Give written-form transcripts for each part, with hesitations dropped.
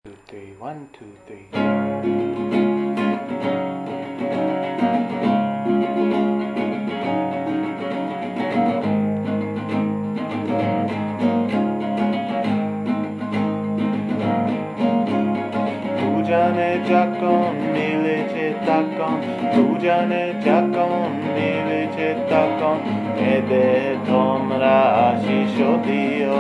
Two, three, 1, 2, 3. দুজনে যখন মিলেছে তখন দুজনে যখন মিলেছে তখন এদের তোমরা আশিস দিও,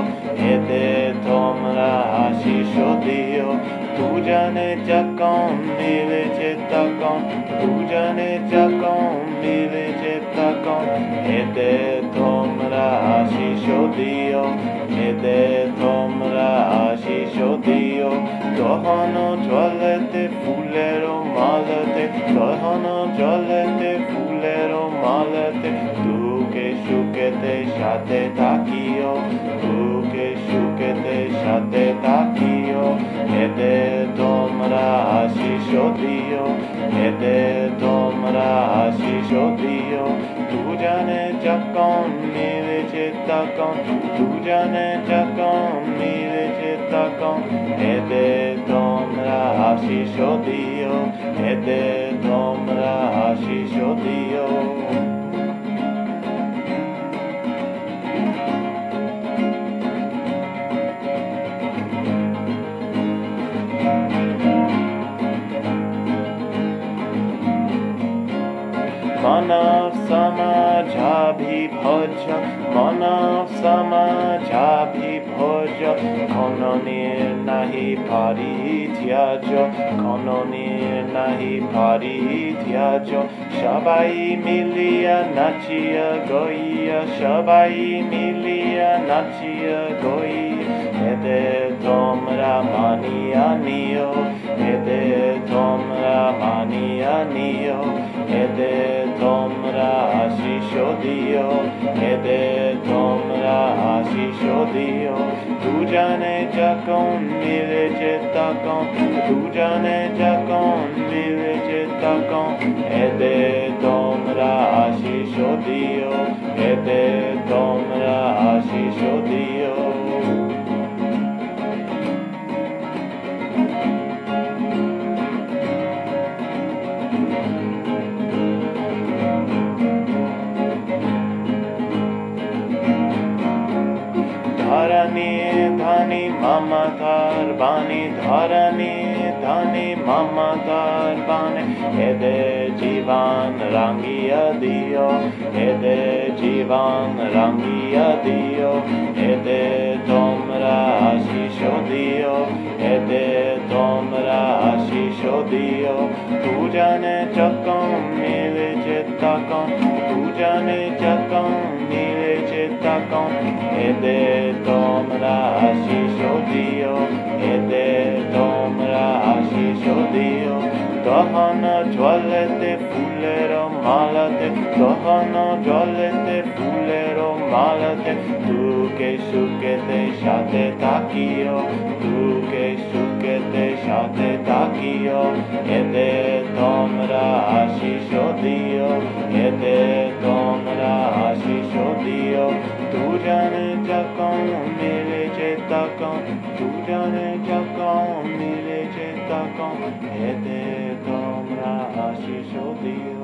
এদের তোমরা আশিস দিও। দুজনে যখন মিলেছে তখন দুজনে যখন মিলেছে তখন এদের তোমরা আশিস দিও, এদের তোমরা আশিস দিও। তখনও জলেতে ফুলের মালাতে, তখনও জলেতে ফুলের মালাতে দুঃখে সুখেতে সাথে থাকিও, দুঃখে সুখেতে সাথে থাকিও। এদের তোমরা আশিস দিও, এদের তোমরা আশিস দিও। দুজনে যখন মিলেছে তখন দুজনে যখন মিলেছে তখন এদের তোমরা আশিস দিও, এদের তোমরা আশিস দিও। মানব সমাজাভিভোজ, মানব সমাজাভিভোজ, খননের নাহি পরিত্যাজ, খননের নাহি পরিত্যাজ। সবাই মিলিয়া নাচিয়া গইয়া, সবাই মিলিয়া নাচিয়া গইয়া। এদের তোমরা মানিয়া নিও, এদের তোমরা মানিয়া নিও। এদের তোমরা আশিস দিও, এদের তোমরা আশিস দিও। দুজনে যখন মিলেছে তখন দুজনে যখন মিলেছে তখন এদের তোমরা আশিস দিও, এদের তোমরা আশিস দিও। ধরণী ধনী মমতার বাণী, ধরণী ধনী মমতার বাণী। এদের জীবন রাঙিয়া দিও, এদের জীবন রাঙিয়া দিও। এদের তোমরা আশিস দিও, এদের তোমরা আশিস দিও। দুজনে যখন মিলেছে তখন দুজনে যখন মিলেছে তখন এদের তোমরা আশিস দিও, এদের তোমরা আশিস দিও। তখন জলেতে ফুলের মালাতে, তখন জলেতে ফুলের মালাতে দুঃখে সুখেতে সাথে থাকিও, দুঃখে সুখেতে সাথে থাকিও। এদের তোমরা আশিস দিও, এদের তোমরা আশিস দিও। দুজনে যখন মিলেছে তখন দুজনে যখন মিলেছে তখন এদের তোমরা আশিস দিও।